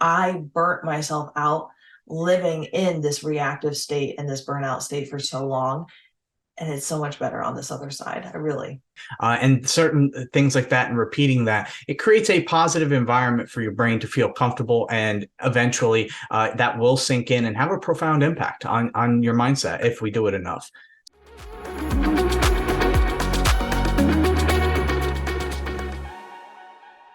I burnt myself out living in this reactive state and this burnout state for so long. And it's so much better on this other side. I really. And certain things like that and repeating that, it creates a positive environment for your brain to feel comfortable. And eventually that will sink in and have a profound impact on your mindset if we do it enough.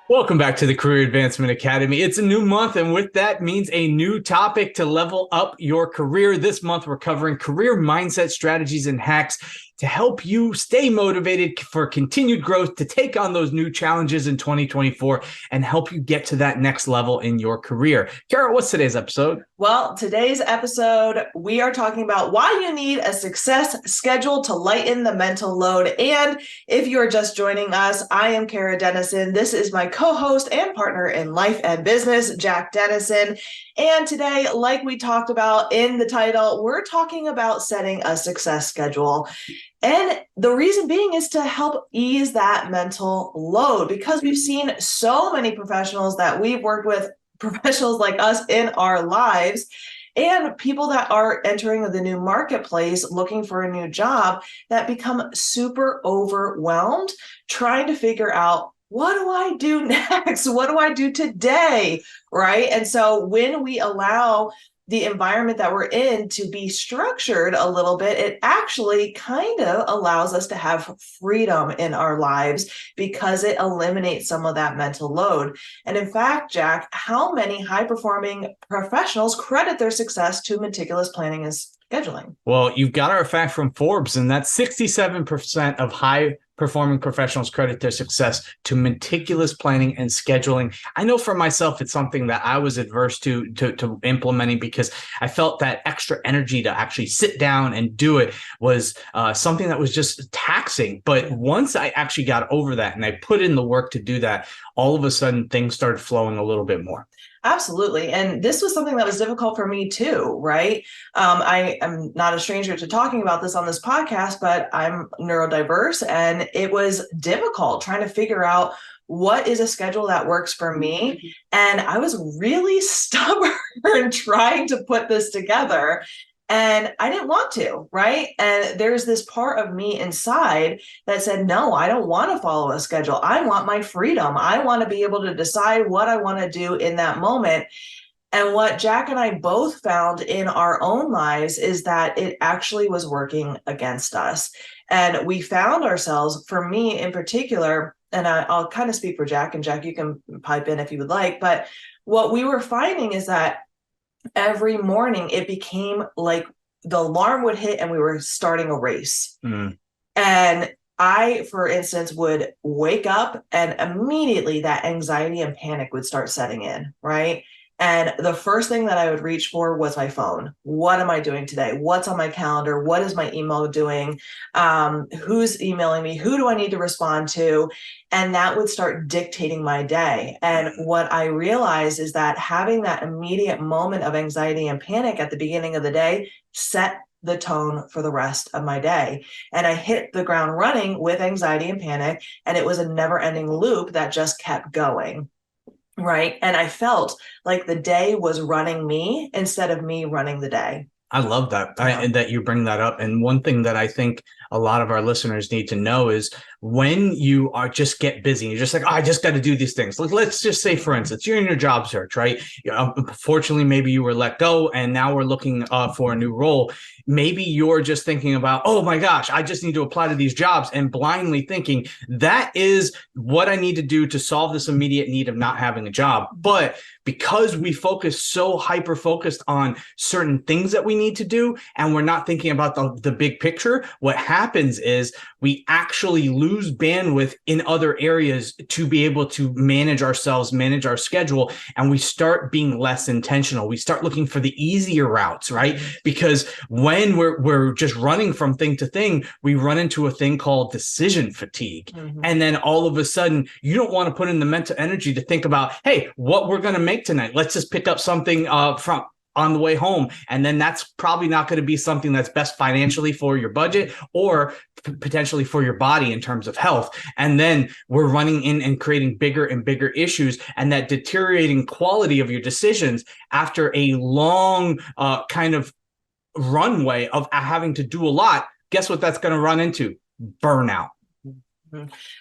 Welcome back to the Career Advancement Academy. It's a new month, and with that means a new topic to level up your career. This month, we're covering career mindset strategies and hacks to help you stay motivated for continued growth, to take on those new challenges in 2024, and help you get to that next level in your career. Kara, what's today's episode? Well, today's episode, we are talking about why you need a success schedule to lighten the mental load. And if you're just joining us, I am Kara Dennison. This is my co-host and partner in life and business, Jack Dennison. And today, like we talked about in the title, we're talking about setting a success schedule. And the reason being is to help ease that mental load, because we've seen so many professionals that we've worked with, professionals like us in our lives, and people that are entering the new marketplace looking for a new job that become super overwhelmed trying to figure out, what do I do next? What do I do today? Right? And so when we allow the environment that we're in to be structured a little bit, it actually kind of allows us to have freedom in our lives because it eliminates some of that mental load. And in fact, Jack, how many high-performing professionals credit their success to meticulous planning and scheduling? Well, you've got our fact from Forbes, and that's 67% of high-performing professionals credit their success to meticulous planning and scheduling. I know for myself, it's something that I was adverse to implementing because I felt that extra energy to actually sit down and do it was something that was just taxing. But once I actually got over that and I put in the work to do that, all of a sudden things started flowing a little bit more. Absolutely. And this was something that was difficult for me too, right? I am not a stranger to talking about this on this podcast, but I'm neurodiverse, and it was difficult trying to figure out what is a schedule that works for me. And I was really stubborn trying to put this together. And I didn't want to, right? And there's this part of me inside that said, no, I don't want to follow a schedule. I want my freedom. I want to be able to decide what I want to do in that moment. And what Jack and I both found in our own lives is that it actually was working against us. And we found ourselves, for me in particular, and I'll kind of speak for Jack, and Jack, you can pipe in if you would like, but what we were finding is that every morning it became like the alarm would hit and we were starting a race. And I, for instance, would wake up and immediately that anxiety and panic would start setting in, right? And the first thing that I would reach for was my phone. What am I doing today? What's on my calendar? What is my email doing? Who's emailing me? Who do I need to respond to? And that would start dictating my day. And what I realized is that having that immediate moment of anxiety and panic at the beginning of the day set the tone for the rest of my day. And I hit the ground running with anxiety and panic, and it was a never-ending loop that just kept going. Right. And I felt like the day was running me instead of me running the day. I love that, that you bring that up. And one thing that I think a lot of our listeners need to know is when you are just get busy, you're just like, oh, I just got to do these things. Let's just say, for instance, you're in your job search, right? Fortunately, maybe you were let go and now we're looking for a new role. Maybe you're just thinking about, oh my gosh, I just need to apply to these jobs, and blindly thinking that is what I need to do to solve this immediate need of not having a job. But because we focus so hyper focused on certain things that we need to do, and we're not thinking about the big picture, what happens is we actually lose bandwidth in other areas to be able to manage ourselves, manage our schedule, and we start being less intentional. We start looking for the easier routes, right? Because when we're just running from thing to thing, we run into a thing called decision fatigue. And then all of a sudden, you don't want to put in the mental energy to think about, hey, what we're going to make tonight. Let's just pick up something from on the way home. And then that's probably not going to be something that's best financially for your budget or potentially for your body in terms of health. And then we're running in and creating bigger and bigger issues, and that deteriorating quality of your decisions after a long kind of runway of having to do a lot. Guess what that's going to run into? Burnout.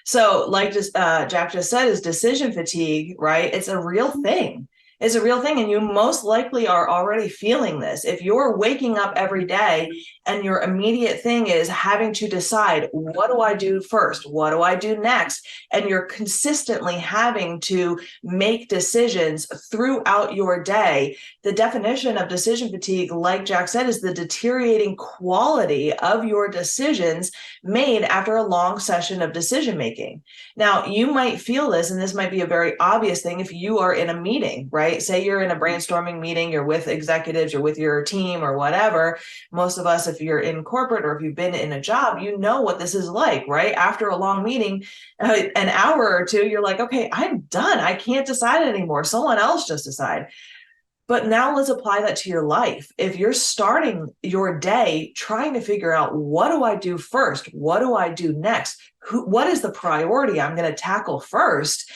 So like Jack just said, is decision fatigue, right? It's a real thing. It's a real thing. And you most likely are already feeling this. If you're waking up every day and your immediate thing is having to decide, what do I do first? What do I do next? And you're consistently having to make decisions throughout your day. The definition of decision fatigue, like Jack said, is the deteriorating quality of your decisions made after a long session of decision making. Now, you might feel this, and this might be a very obvious thing if you are in a meeting, right? Say you're in a brainstorming meeting, you're with executives, you're with your team or whatever. Most of us, if you're in corporate or if you've been in a job, you know what this is like, right? After a long meeting, an hour or two, you're like, okay, I'm done. I can't decide anymore. Someone else just decide. But now let's apply that to your life. If you're starting your day trying to figure out, what do I do first? What do I do next? What is the priority I'm going to tackle first?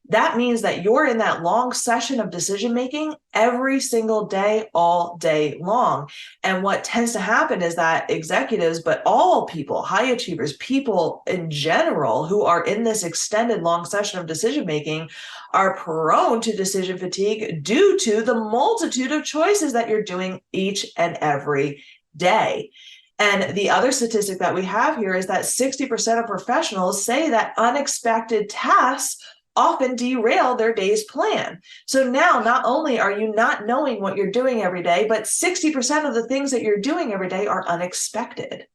That means that you're in that long session of decision making every single day, all day long. And what tends to happen is that executives, but all people, high achievers, people in general who are in this extended long session of decision making are prone to decision fatigue due to the multitude of choices that you're doing each and every day. And the other statistic that we have here is that 60% of professionals say that unexpected tasks often derail their day's plan. So now not only are you not knowing what you're doing every day, but 60% of the things that you're doing every day are unexpected,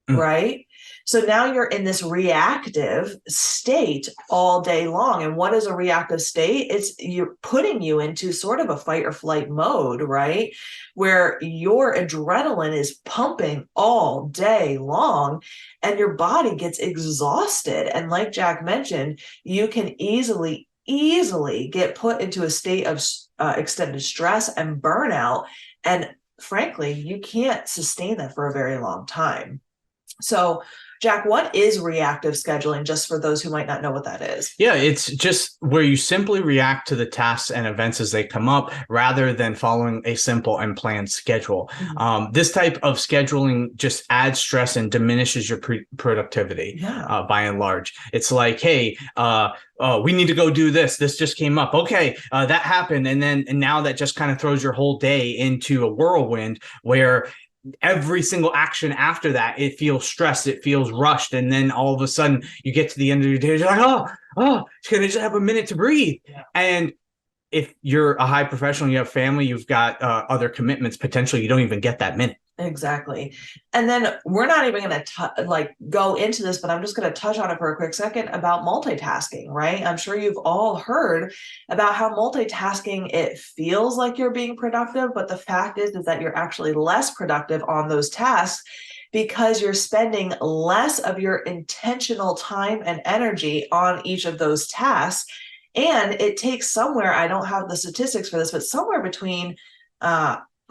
right? So now you're in this reactive state all day long. And what is a reactive state? It's you're putting you into sort of a fight or flight mode, right? Where your adrenaline is pumping all day long and your body gets exhausted. And like Jack mentioned, you can easily get put into a state of extended stress and burnout. And frankly, you can't sustain that for a very long time. So, Jack, what is reactive scheduling, just for those who might not know what that is? Yeah, it's just where you simply react to the tasks and events as they come up rather than following a simple and planned schedule. Mm-hmm. This type of scheduling just adds stress and diminishes your productivity by and large. It's like, hey, we need to go do this. This just came up. Okay, that happened. And now that just kind of throws your whole day into a whirlwind where every single action after that, it feels stressed, it feels rushed. And then all of a sudden you get to the end of your day, you're like, can I just have a minute to breathe? Yeah. And if you're a high professional, you have family, you've got other commitments, potentially you don't even get that minute. Exactly. And then we're not even going to go into this, but I'm just going to touch on it for a quick second about multitasking, right? I'm sure you've all heard about how multitasking, it feels like you're being productive, but the fact is that you're actually less productive on those tasks because you're spending less of your intentional time and energy on each of those tasks. And it takes somewhere, I don't have the statistics for this, but somewhere between,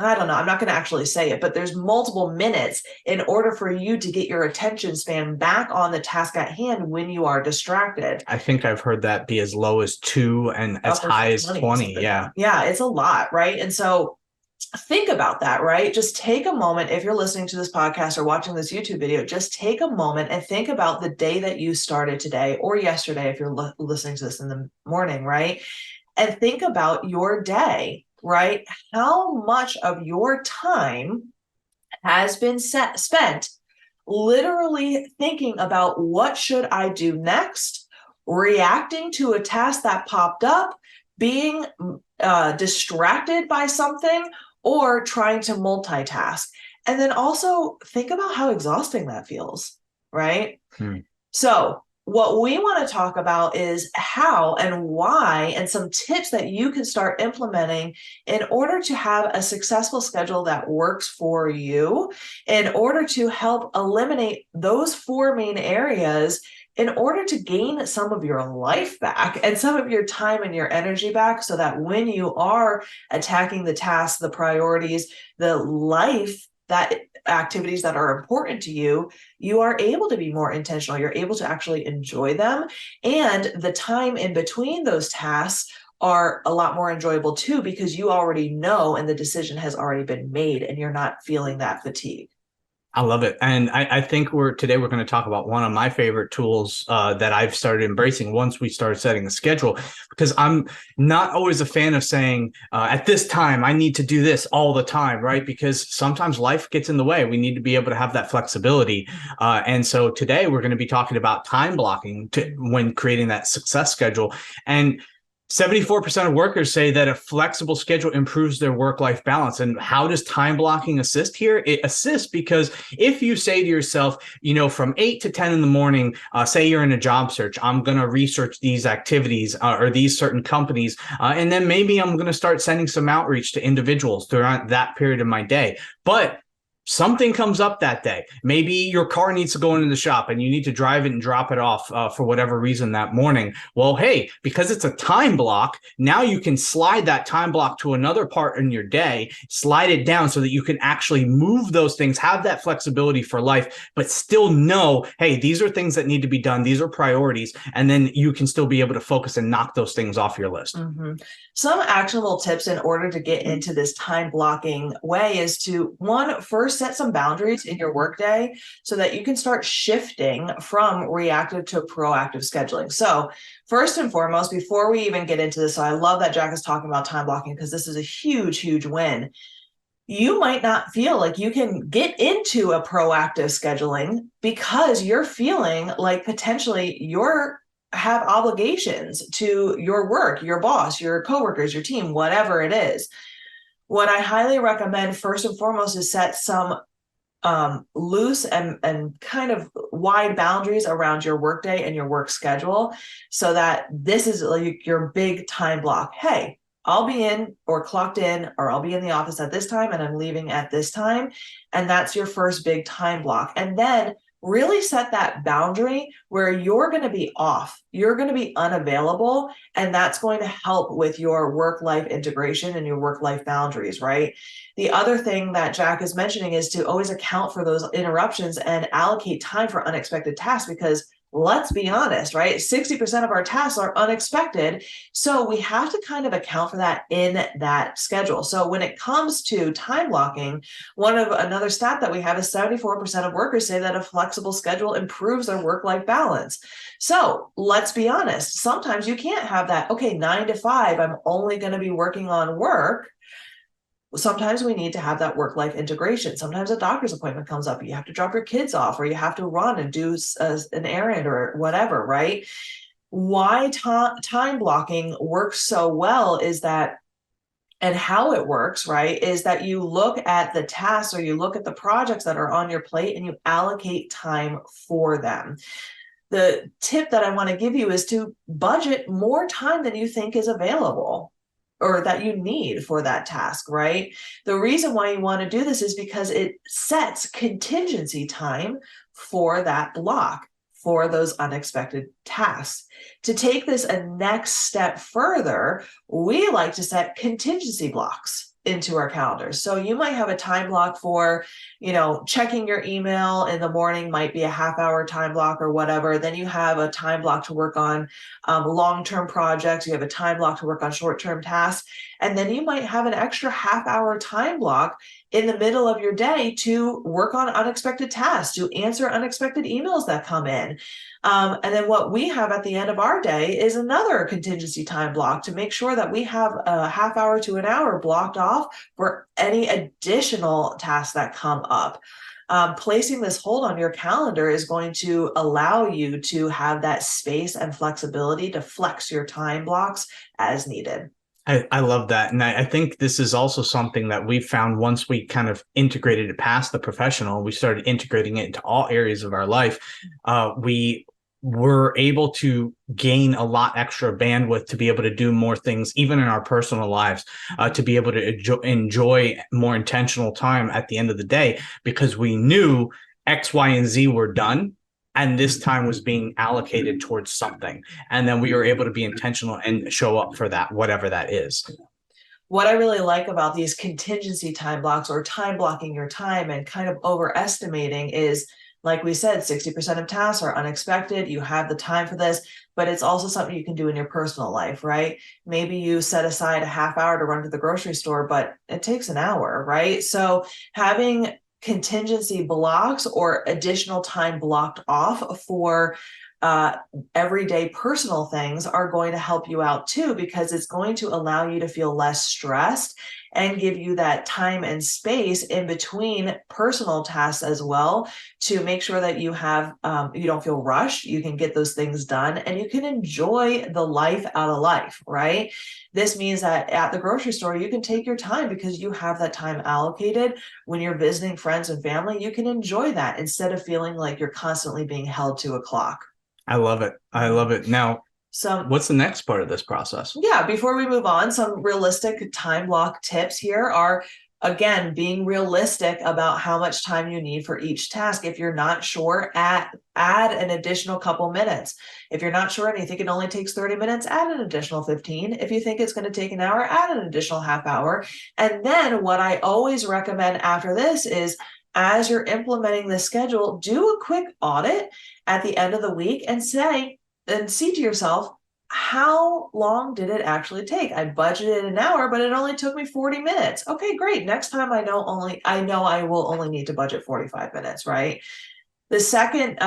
I don't know, I'm not going to actually say it, but there's multiple minutes in order for you to get your attention span back on the task at hand when you are distracted. I think I've heard that be as low as 2 and as high as 20. Yeah. Yeah, it's a lot, right? And so think about that, right? Just take a moment. If you're listening to this podcast or watching this YouTube video, just take a moment and think about the day that you started today or yesterday, if you're listening to this in the morning, right? And think about your day, right? How much of your time has been spent literally thinking about what should I do next, reacting to a task that popped up, being distracted by something, or trying to multitask. And then also think about how exhausting that feels, right? So what we want to talk about is how and why, and some tips that you can start implementing in order to have a successful schedule that works for you, in order to help eliminate those 4 main areas in order to gain some of your life back and some of your time and your energy back, so that when you are attacking the tasks, the priorities, the life, that activities that are important to you, you are able to be more intentional. You're able to actually enjoy them. And the time in between those tasks are a lot more enjoyable too, because you already know and the decision has already been made and you're not feeling that fatigue. I love it. And I think today we're going to talk about one of my favorite tools that I've started embracing once we started setting a schedule, because I'm not always a fan of saying at this time, I need to do this all the time, right? Because sometimes life gets in the way. We need to be able to have that flexibility. And so today we're going to be talking about time blocking when creating that success schedule. And 74% of workers say that a flexible schedule improves their work-life balance. And how does time blocking assist here? It assists because if you say to yourself, from 8 to 10 in the morning, say you're in a job search, I'm going to research these activities or these certain companies. And then maybe I'm going to start sending some outreach to individuals throughout that period of my day. But something comes up that day. Maybe your car needs to go into the shop and you need to drive it and drop it off for whatever reason that morning. Well, hey, because it's a time block, now you can slide that time block to another part in your day, slide it down so that you can actually move those things, have that flexibility for life, but still know, hey, these are things that need to be done. These are priorities. And then you can still be able to focus and knock those things off your list. Mm-hmm. Some actionable tips in order to get into this time blocking way is to, one, first set some boundaries in your workday so that you can start shifting from reactive to proactive scheduling. So first and foremost, before we even get into this, so I love that Jack is talking about time blocking because this is a huge, huge win. You might not feel like you can get into a proactive scheduling because you're feeling like potentially you're have obligations to your work, your boss, your coworkers, your team, whatever it is. What I highly recommend first and foremost is set some loose and kind of wide boundaries around your workday and your work schedule, so that this is like your big time block. Hey, I'll be in or clocked in, or I'll be in the office at this time and I'm leaving at this time. And that's your first big time block. And then really set that boundary where you're going to be off, you're going to be unavailable, and that's going to help with your work-life integration and your work-life boundaries, right? The other thing that Jack is mentioning is to always account for those interruptions and allocate time for unexpected tasks, because let's be honest, right? 60% of our tasks are unexpected. So we have to kind of account for that in that schedule. So when it comes to time blocking, another stat that we have is 74% of workers say that a flexible schedule improves their work-life balance. So let's be honest. Sometimes you can't have that, okay, 9 to 5, I'm only going to be working on work. Sometimes we need to have that work-life integration. Sometimes a doctor's appointment comes up, you have to drop your kids off, or you have to run and do an errand or whatever, right? Why time blocking works so well is that, and how it works, right, is that you look at the tasks or you look at the projects that are on your plate and you allocate time for them. The tip that I want to give you is to budget more time than you think is available or that you need for that task, right? The reason why you want to do this is because it sets contingency time for that block, for those unexpected tasks. To take this a next step further, we like to set contingency blocks into our calendars. So you might have a time block for, checking your email in the morning, might be a half-hour time block or whatever. Then you have a time block to work on long-term projects. You have a time block to work on short-term tasks. And then you might have an extra half-hour time block in the middle of your day to work on unexpected tasks, to answer unexpected emails that come in. And then what we have at the end of our day is another contingency time block to make sure that we have a half hour to an hour blocked off for any additional tasks that come up. Placing this hold on your calendar is going to allow you to have that space and flexibility to flex your time blocks as needed. I love that. And I think this is also something that we found once we kind of integrated it past the professional, we started integrating it into all areas of our life. We were able to gain a lot extra bandwidth to be able to do more things, even in our personal lives, to be able to enjoy more intentional time at the end of the day, because we knew X, Y, and Z were done. and this time was being allocated towards something. And then we were able to be intentional and show up for that, whatever that is. What I really like about these contingency time blocks, or time blocking your time and kind of overestimating, is, like we said, 60% of tasks are unexpected. You have the time for this, but it's also something you can do in your personal life, right? Maybe you set aside a half hour to run to the grocery store, but it takes an hour, right? So having contingency blocks or additional time blocked off for everyday personal things are going to help you out too, because it's going to allow you to feel less stressed and give you that time and space in between personal tasks as well, to make sure that you have you don't feel rushed, you can get those things done, and you can enjoy the life out of life, right? This means that at the grocery store, you can take your time because you have that time allocated. When you're visiting friends and family, you can enjoy that instead of feeling like you're constantly being held to a clock. I love it. I love it. Now, So what's the next part of this process? yeah, before we move on, some realistic time block tips here are, again, being realistic about how much time you need for each task. If you're not sure, add an additional couple minutes. If you're not sure and you think it only takes 30 minutes, add an additional 15. If you think it's going to take an hour, add an additional half hour. And then what I always recommend after this is, as you're implementing the schedule, do a quick audit at the end of the week and see to yourself, how long did it actually take? I budgeted an hour, but it only took me 40 minutes. Okay, great. Next time I know I will only need to budget 45 minutes, right? The second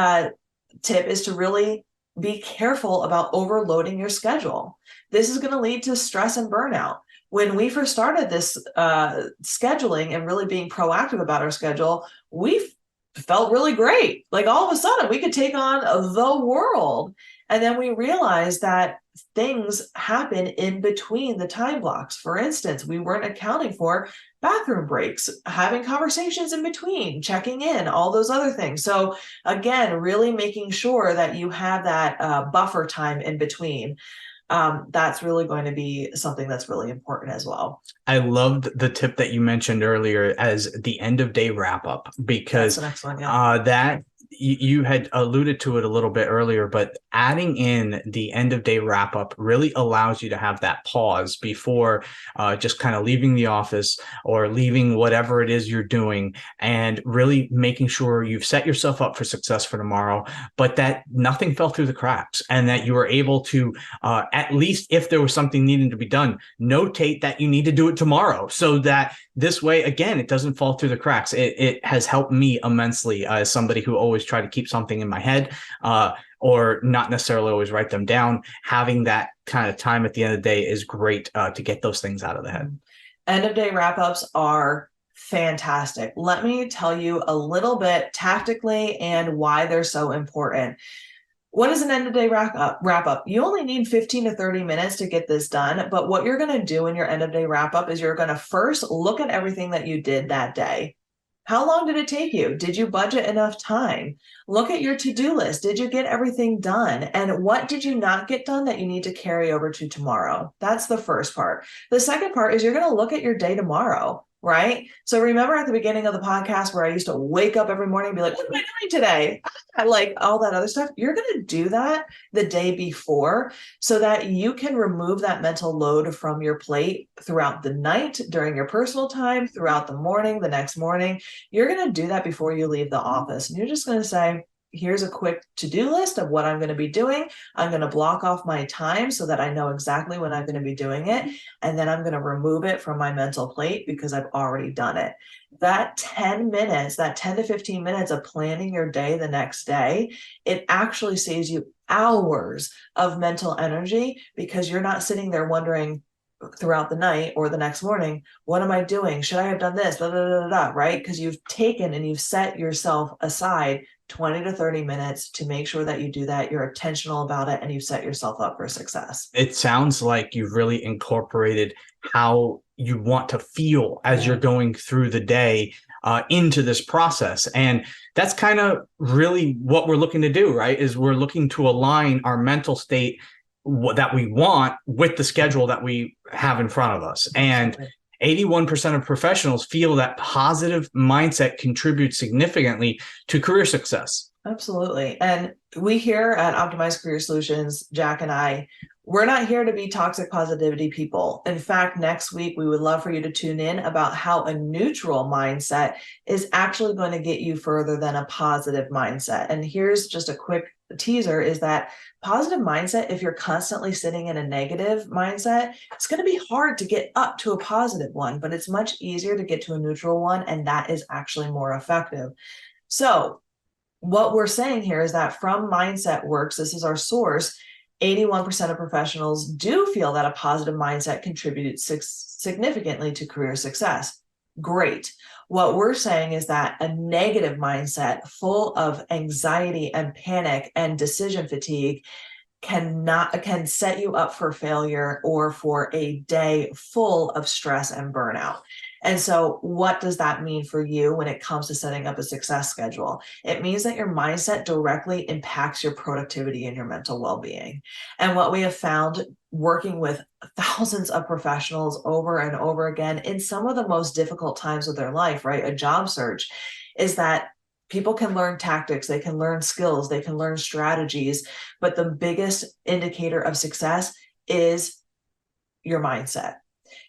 tip is to really be careful about overloading your schedule. This is going to lead to stress and burnout. When we first started this scheduling and really being proactive about our schedule, we felt really great. Like all of a sudden we could take on the world. And then we realized that things happen in between the time blocks. For instance, we weren't accounting for bathroom breaks, having conversations in between, checking in, all those other things. So again, really making sure that you have that buffer time in between. That's really going to be something that's really important as well. I loved the tip that you mentioned earlier as the end of day wrap up, because that's an excellent, yeah. That you had alluded to it a little bit earlier, but adding in the end of day wrap up really allows you to have that pause before just kind of leaving the office or leaving whatever it is you're doing, and really making sure you've set yourself up for success for tomorrow, but that nothing fell through the cracks, and that you were able to, at least if there was something needing to be done, notate that you need to do it tomorrow, so that this way, again, it doesn't fall through the cracks. It has helped me immensely as somebody who always try to keep something in my head, or not necessarily always write them down. Having that kind of time at the end of the day is great to get those things out of the head. End of day wrap-ups are fantastic. Let me tell you a little bit tactically and why they're so important. What is an end of day wrap up? You only need 15 to 30 minutes to get this done. But what you're going to do in your end of day wrap up is you're going to first look at everything that you did that day. How long did it take you? Did you budget enough time? Look at your to-do list. Did you get everything done? And what did you not get done that you need to carry over to tomorrow? That's the first part. The second part is you're going to look at your day tomorrow, right? So remember at the beginning of the podcast where I used to wake up every morning and be like, what am I doing today? I like all that other stuff. You're going to do that the day before so that you can remove that mental load from your plate throughout the night, during your personal time, throughout the morning, the next morning. You're going to do that before you leave the office. And you're just going to say, here's a quick to-do list of what I'm going to be doing. I'm going to block off my time so that I know exactly when I'm going to be doing it. And then I'm going to remove it from my mental plate because I've already done it. That 10 minutes, that 10 to 15 minutes of planning your day the next day, it actually saves you hours of mental energy because you're not sitting there wondering throughout the night or the next morning, what am I doing? Should I have done this? Blah, blah, blah, blah, right? Because you've taken and you've set yourself aside 20 to 30 minutes to make sure that you do that. You're intentional about it and you've set yourself up for success. It sounds like you've really incorporated how you want to feel as you're going through the day into this process. And that's kind of really what we're looking to do, right? Is we're looking to align our mental state that we want with the schedule that we have in front of us. And 81% of professionals feel that positive mindset contributes significantly to career success. Absolutely. And we here at Optimized Career Solutions, Jack and I, we're not here to be toxic positivity people. In fact, next week, we would love for you to tune in about how a neutral mindset is actually going to get you further than a positive mindset. And here's just a quick teaser is that positive mindset, if you're constantly sitting in a negative mindset, it's going to be hard to get up to a positive one, but it's much easier to get to a neutral one. And that is actually more effective. So what we're saying here is that from Mindset Works, this is our source, 81% of professionals do feel that a positive mindset contributes significantly to career success. Great. What we're saying is that a negative mindset full of anxiety and panic and decision fatigue can set you up for failure or for a day full of stress and burnout. And so what does that mean for you when it comes to setting up a success schedule? It means that your mindset directly impacts your productivity and your mental well-being. And what we have found working with thousands of professionals over and over again in some of the most difficult times of their life, right? A job search, is that people can learn tactics, they can learn skills, they can learn strategies, but the biggest indicator of success is your mindset.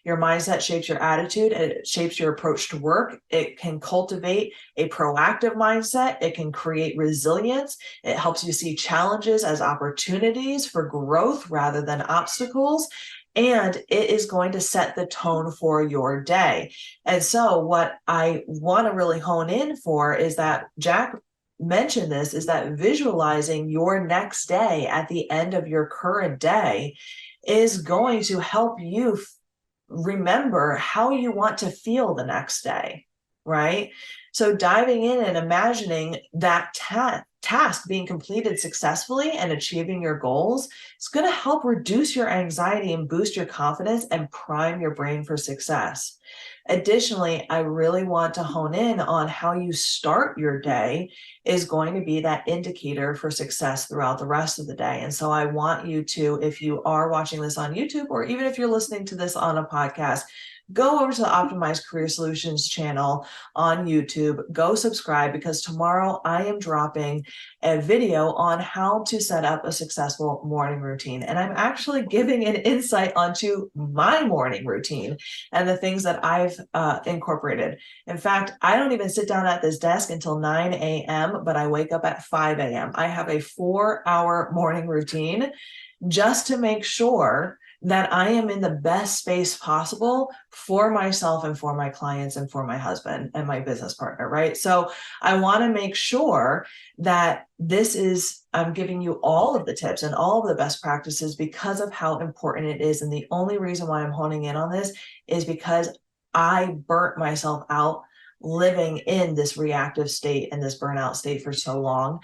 Your mindset shapes your attitude and it shapes your approach to work. It can cultivate a proactive mindset. It can create resilience. It helps you see challenges as opportunities for growth rather than obstacles. And it is going to set the tone for your day. And so what I want to really hone in for is that Jack mentioned this, is that visualizing your next day at the end of your current day is going to help you remember how you want to feel the next day, right? So diving in and imagining that task being completed successfully and achieving your goals is going to help reduce your anxiety and boost your confidence and prime your brain for success. Additionally, I really want to hone in on how you start your day is going to be that indicator for success throughout the rest of the day. And so I want you to, if you are watching this on YouTube, or even if you're listening to this on a podcast, go over to the Optimized Career Solutions channel on YouTube, go subscribe, because tomorrow I am dropping a video on how to set up a successful morning routine. And I'm actually giving an insight onto my morning routine and the things that I've incorporated. In fact, I don't even sit down at this desk until 9 a.m., but I wake up at 5 a.m. I have a 4-hour morning routine just to make sure that I am in the best space possible for myself and for my clients and for my husband and my business partner, right? So I want to make sure that I'm giving you all of the tips and all of the best practices because of how important it is. And the only reason why I'm honing in on this is because I burnt myself out living in this reactive state and this burnout state for so long.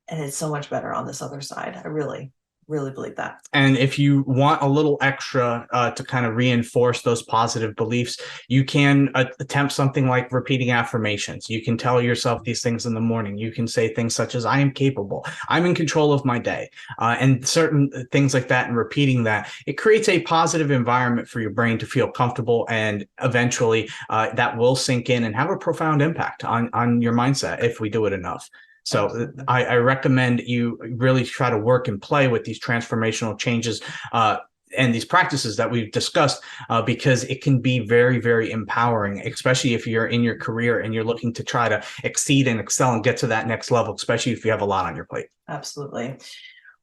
And it's so much better on this other side. I really believe that. And if you want a little extra to kind of reinforce those positive beliefs, you can attempt something like repeating affirmations. You can tell yourself these things in the morning. You can say things such as, I am capable, I'm in control of my day, and certain things like that. And repeating that, it creates a positive environment for your brain to feel comfortable. And eventually that will sink in and have a profound impact on your mindset if we do it enough. So I recommend you really try to work and play with these transformational changes and these practices that we've discussed, because it can be very, very empowering, especially if you're in your career and you're looking to try to exceed and excel and get to that next level, especially if you have a lot on your plate. Absolutely.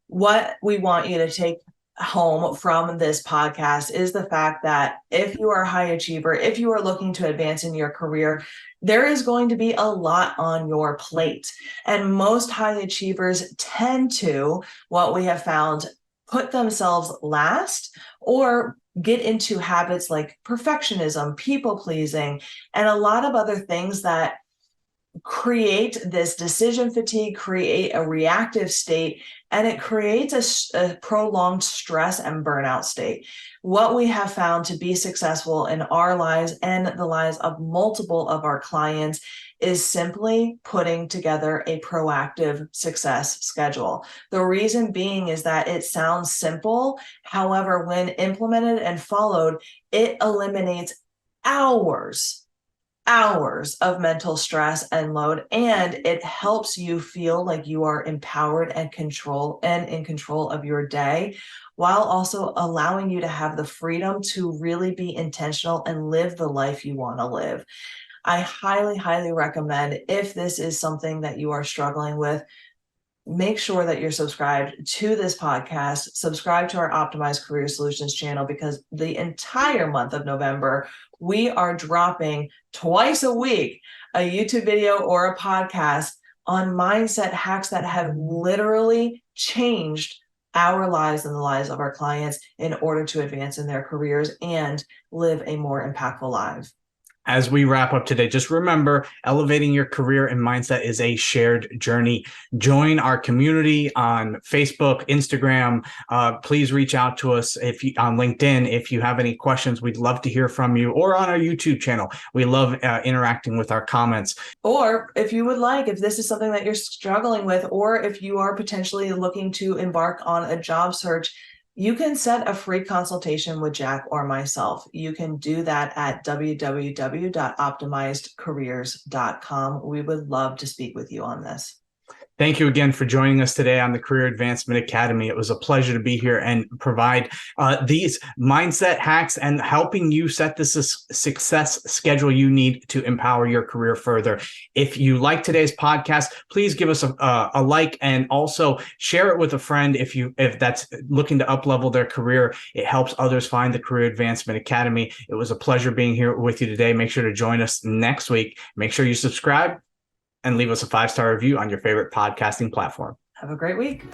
What we want you to take home from this podcast is the fact that if you are a high achiever, if you are looking to advance in your career, there is going to be a lot on your plate. And most high achievers tend to, what we have found, put themselves last or get into habits like perfectionism, people pleasing, and a lot of other things that create this decision fatigue, create a reactive state, and it creates a prolonged stress and burnout state. What we have found to be successful in our lives and the lives of multiple of our clients is simply putting together a proactive success schedule. The reason being is that it sounds simple. However, when implemented and followed, it eliminates hours hours of mental stress and load, and it helps you feel like you are empowered and in control of your day, while also allowing you to have the freedom to really be intentional and live the life you want to live. I highly, highly recommend, if this is something that you are struggling with, make sure that you're subscribed to this podcast, subscribe to our Optimized Career Solutions channel, because the entire month of November, we are dropping twice a week a YouTube video or a podcast on mindset hacks that have literally changed our lives and the lives of our clients in order to advance in their careers and live a more impactful life. As we wrap up today, just remember, elevating your career and mindset is a shared journey. Join our community on Facebook, Instagram. Please reach out to us on LinkedIn if you have any questions. We'd love to hear from you, or on our YouTube channel. We love interacting with our comments. Or if you would like, if this is something that you're struggling with, or if you are potentially looking to embark on a job search, you can set a free consultation with Jack or myself. You can do that at www.optimizedcareers.com. We would love to speak with you on this. Thank you again for joining us today on the Career Advancement Academy. It was a pleasure to be here and provide these mindset hacks and helping you set the success schedule you need to empower your career further. If you like today's podcast, please give us a like, and also share it with a friend if that's looking to uplevel their career. It helps others find the Career Advancement Academy. It was a pleasure being here with you today. Make sure to join us next week. Make sure you subscribe and leave us a 5-star review on your favorite podcasting platform. Have a great week.